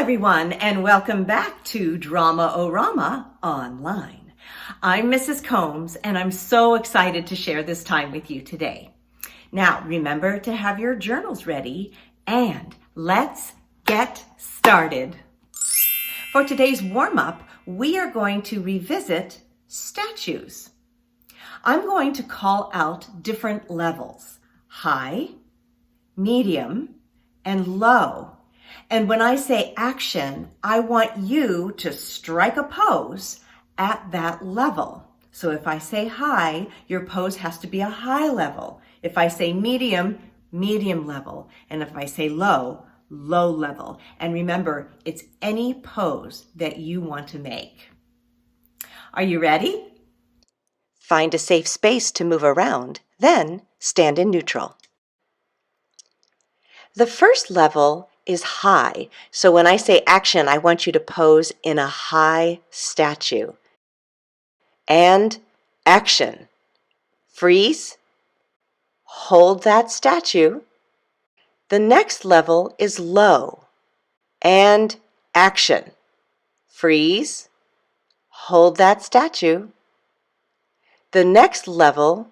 everyone, and welcome back to Drama-O-Rama online. I'm Mrs. Combs, and I'm so excited to share this time with you today. Now, remember to have your journals ready, and let's get started. For today's warm-up, we are going to revisit statues. I'm going to call out different levels: high, medium, and low. And when I say action, I want you to strike a pose at that level. So if I say high, your pose has to be a high level. If I say medium, medium level. And if I say low, low level. And remember, it's any pose that you want to make. Are you ready? Find a safe space to move around, then stand in neutral. The first level is high, so when I say action, I want you to pose in a high statue. And action. Freeze. Hold that statue. The next level is low. And action. Freeze. Hold that statue. The next level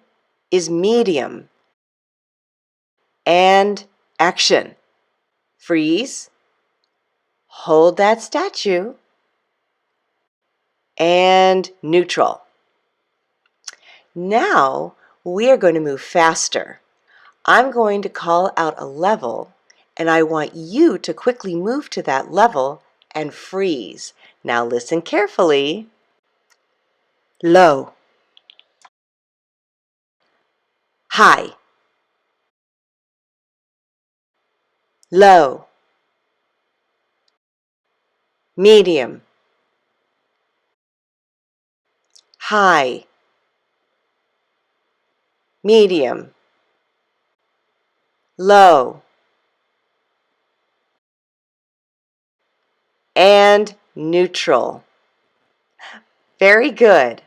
is medium. And action. Freeze. Hold that statue. And neutral. Now we are going to move faster. I'm going to call out a level, and I want you to quickly move to that level and freeze. Now listen carefully. Low. High. Low. Medium. High. Medium. Low. And neutral. Very good.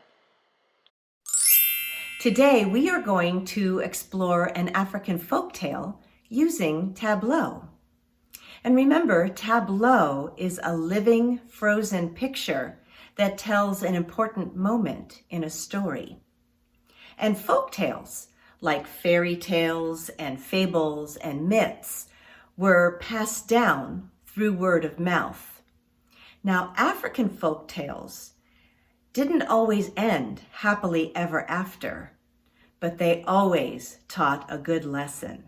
Today, we are going to explore an African folktale using Tableau. And remember, Tableau is a living, frozen picture that tells an important moment in a story. And folktales, like fairy tales and fables and myths, were passed down through word of mouth. Now, African folktales didn't always end happily ever after, but they always taught a good lesson.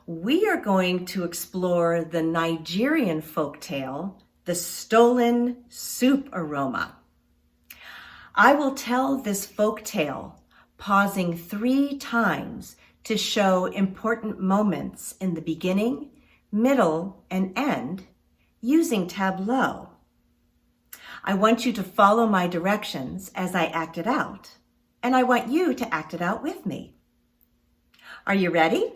We are going to explore the Nigerian folktale, The Stolen Soup Aroma. I will tell this folktale, pausing 3 times to show important moments in the beginning, middle, and end using Tableau. I want you to follow my directions as I act it out, and I want you to act it out with me. Are you ready?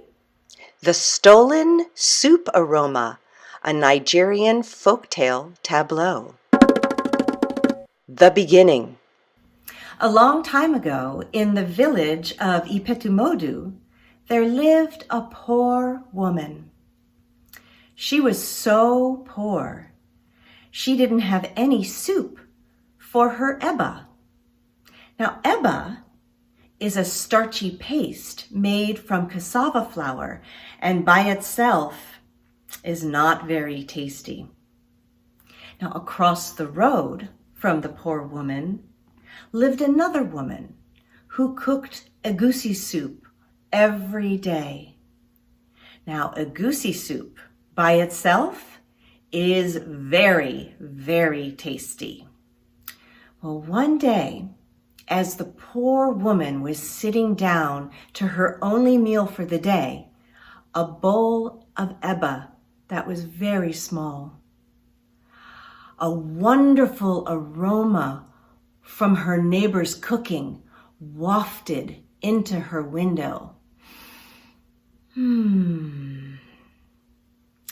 The Stolen Soup Aroma, a Nigerian folktale tableau. The beginning. A long time ago, in the village of Ipetumodu, there lived a poor woman. She was so poor, she didn't have any soup for her eba. Now, eba is a starchy paste made from cassava flour, and by itself is not very tasty. Now, across the road from the poor woman lived another woman who cooked egusi soup every day. Now, egusi soup by itself is very, very tasty. Well, one day, as the poor woman was sitting down to her only meal for the day, a bowl of eba that was very small, a wonderful aroma from her neighbor's cooking wafted into her window.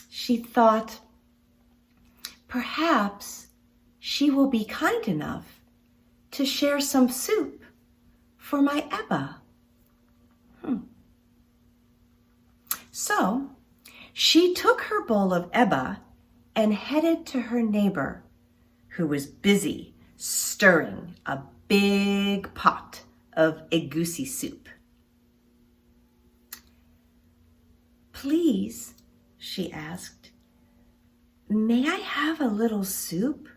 She thought, perhaps she will be kind enough to share some soup for my eba. So she took her bowl of eba and headed to her neighbor, who was busy stirring a big pot of egusi soup. "Please," she asked, "may I have a little soup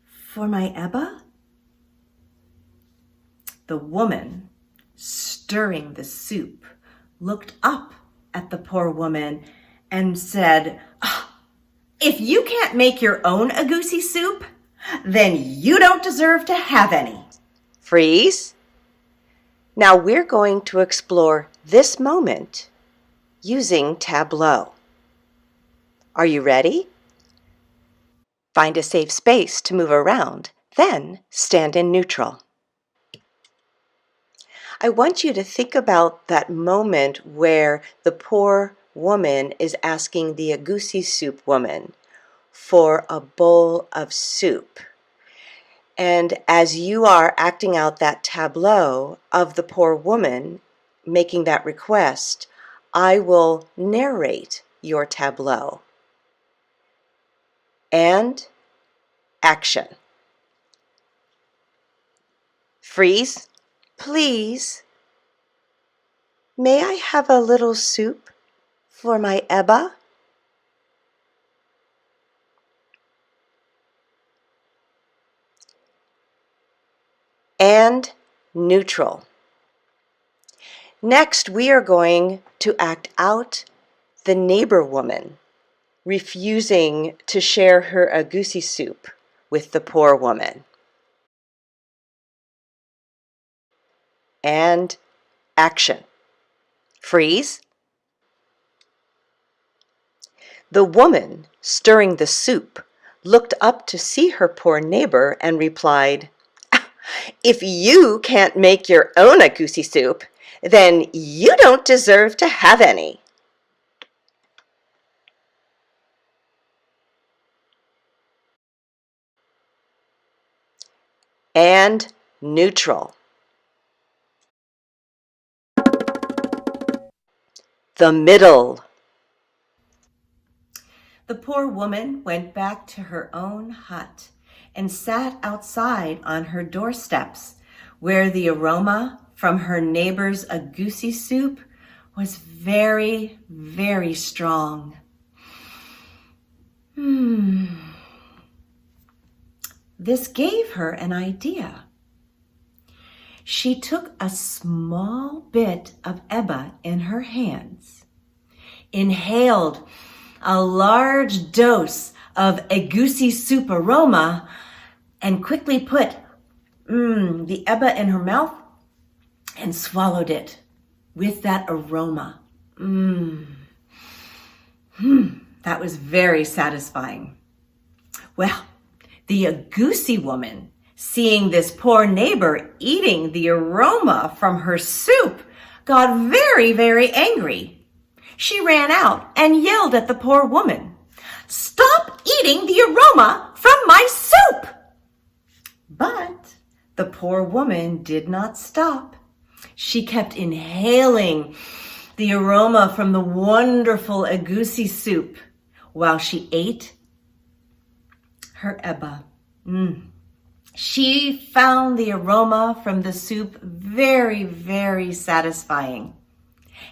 for my Ebba?" The woman stirring the soup looked up at the poor woman and said, "If you can't make your own egusi soup, then you don't deserve to have any." Freeze. Now we're going to explore this moment using Tableau. Are you ready? Find a safe space to move around, then stand in neutral. I want you to think about that moment where the poor woman is asking the egusi soup woman for a bowl of soup. And as you are acting out that tableau of the poor woman making that request, I will narrate your tableau. And action. Freeze. Please, may I have a little soup for my Ebba? And neutral. Next, we are going to act out the neighbor woman refusing to share her egusi soup with the poor woman. And action. Freeze. The woman stirring the soup looked up to see her poor neighbor and replied, "If you can't make your own egusi soup, then you don't deserve to have any." And neutral. The middle. The poor woman went back to her own hut and sat outside on her doorsteps, where the aroma from her neighbor's egusi soup was very, very strong. This gave her an idea. She took a small bit of Ebba in her hands, inhaled a large dose of egusi soup aroma, and quickly put the Ebba in her mouth and swallowed it with that aroma. That was very satisfying. Well, the egusi woman, seeing this poor neighbor eating the aroma from her soup, got very, very angry. She ran out and yelled at the poor woman, "Stop eating the aroma from my soup!" But the poor woman did not stop. She kept inhaling the aroma from the wonderful egusi soup while she ate her Ebba. She found the aroma from the soup very, very satisfying.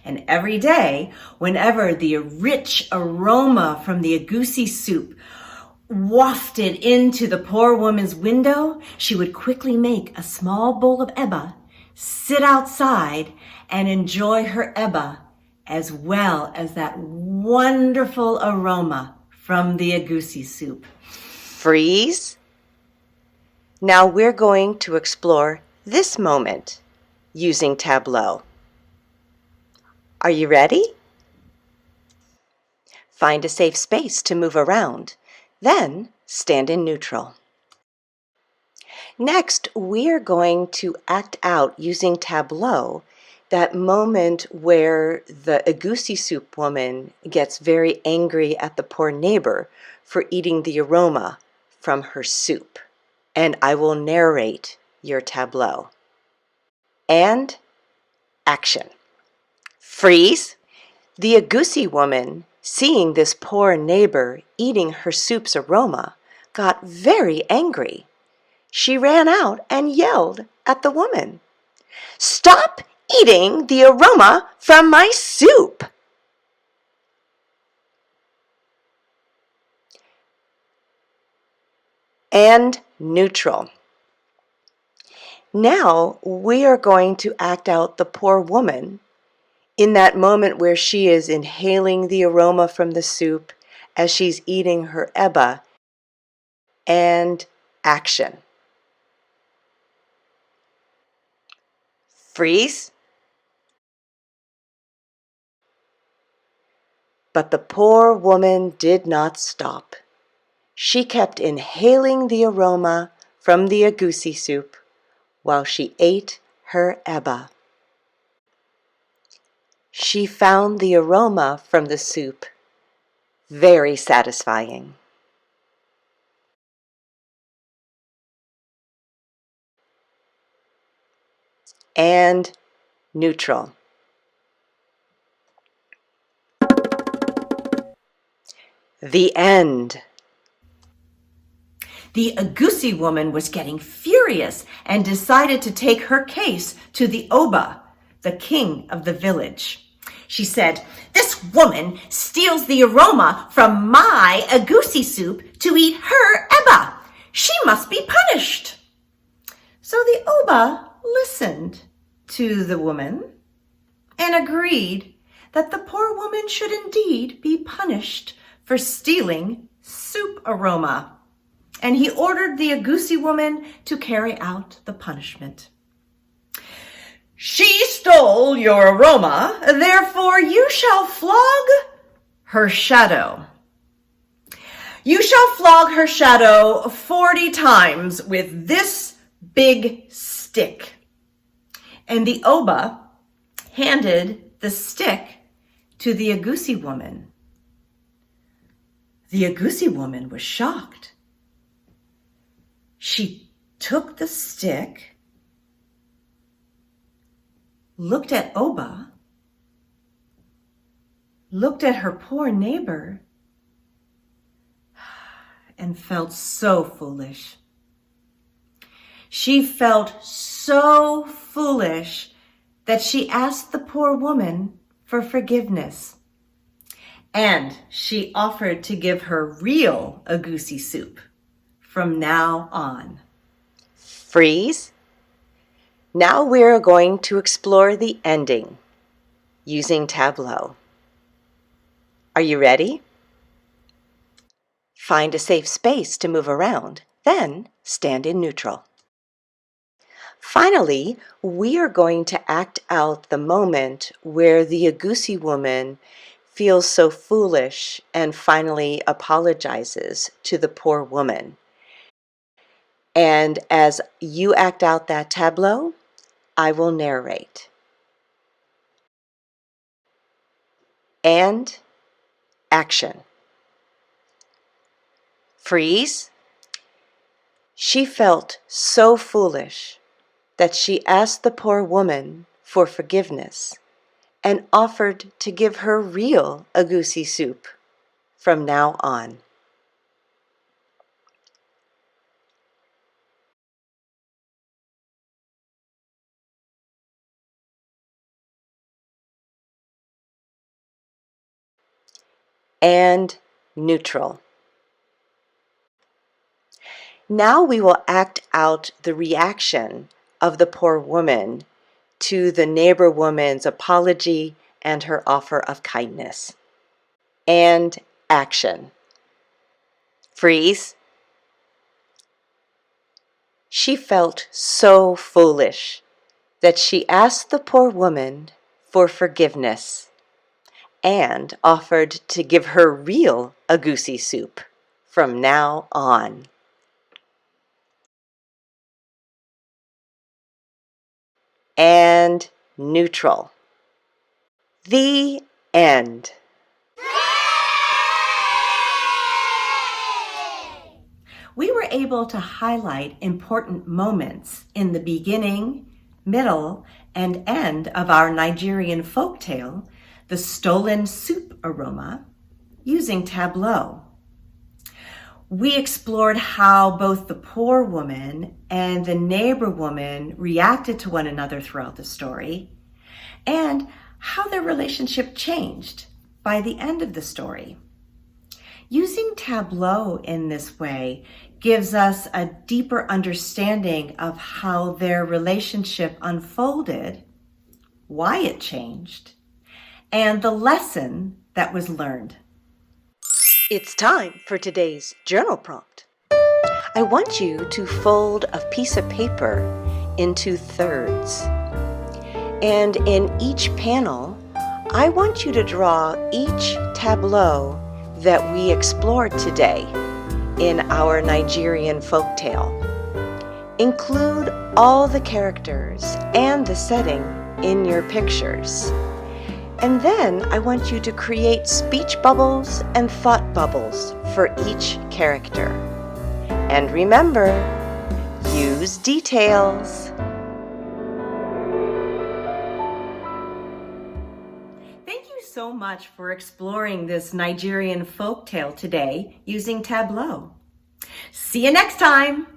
And every day, whenever the rich aroma from the egusi soup wafted into the poor woman's window, she would quickly make a small bowl of Ebba, sit outside, and enjoy her Ebba, as well as that wonderful aroma from the egusi soup. Freeze. Now we're going to explore this moment using Tableau. Are you ready? Find a safe space to move around, then stand in neutral. Next, we're going to act out using Tableau that moment where the egusi soup woman gets very angry at the poor neighbor for eating the aroma from her soup. And I will narrate your tableau. And action. Freeze. The egusi woman, seeing this poor neighbor eating her soup's aroma, got very angry. She ran out and yelled at the woman, "Stop eating the aroma from my soup!" And neutral. Now we are going to act out the poor woman in that moment where she is inhaling the aroma from the soup as she's eating her eba, and action. Freeze. But the poor woman did not stop. She kept inhaling the aroma from the agusi soup while she ate her eba. She found the aroma from the soup very satisfying. And neutral. The end. The agusi woman was getting furious and decided to take her case to the Oba, the king of the village. She said, "This woman steals the aroma from my agusi soup to eat her eba. She must be punished." So the Oba listened to the woman and agreed that the poor woman should indeed be punished for stealing soup aroma. And he ordered the agusi woman to carry out the punishment. "She stole your aroma, therefore you shall flog her shadow. You shall flog her shadow 40 times with this big stick." And the Oba handed the stick to the agusi woman. The agusi woman was shocked. She took the stick, looked at Oba, looked at her poor neighbor, and felt so foolish. She felt so foolish that she asked the poor woman for forgiveness. And she offered to give her real agusi soup from now on. Freeze. Now we're going to explore the ending using Tableau. Are you ready? Find a safe space to move around, then stand in neutral. Finally, we are going to act out the moment where the agusi woman feels so foolish and finally apologizes to the poor woman. And as you act out that tableau, I will narrate. And action. Freeze. She felt so foolish that she asked the poor woman for forgiveness and offered to give her real agusi soup from now on. And neutral. Now we will act out the reaction of the poor woman to the neighbor woman's apology and her offer of kindness. And action. Freeze. She felt so foolish that she asked the poor woman for forgiveness and offered to give her real agusi soup from now on. And neutral. The end. We were able to highlight important moments in the beginning, middle, and end of our Nigerian folktale, The Stolen Soup Aroma, using Tableau. We explored how both the poor woman and the neighbor woman reacted to one another throughout the story, and how their relationship changed by the end of the story. Using Tableau in this way gives us a deeper understanding of how their relationship unfolded, why it changed, and the lesson that was learned. It's time for today's journal prompt. I want you to fold a piece of paper into thirds. And in each panel, I want you to draw each tableau that we explored today in our Nigerian folktale. Include all the characters and the setting in your pictures. And then I want you to create speech bubbles and thought bubbles for each character. And remember, use details. Thank you so much for exploring this Nigerian folktale today using Tableau. See you next time!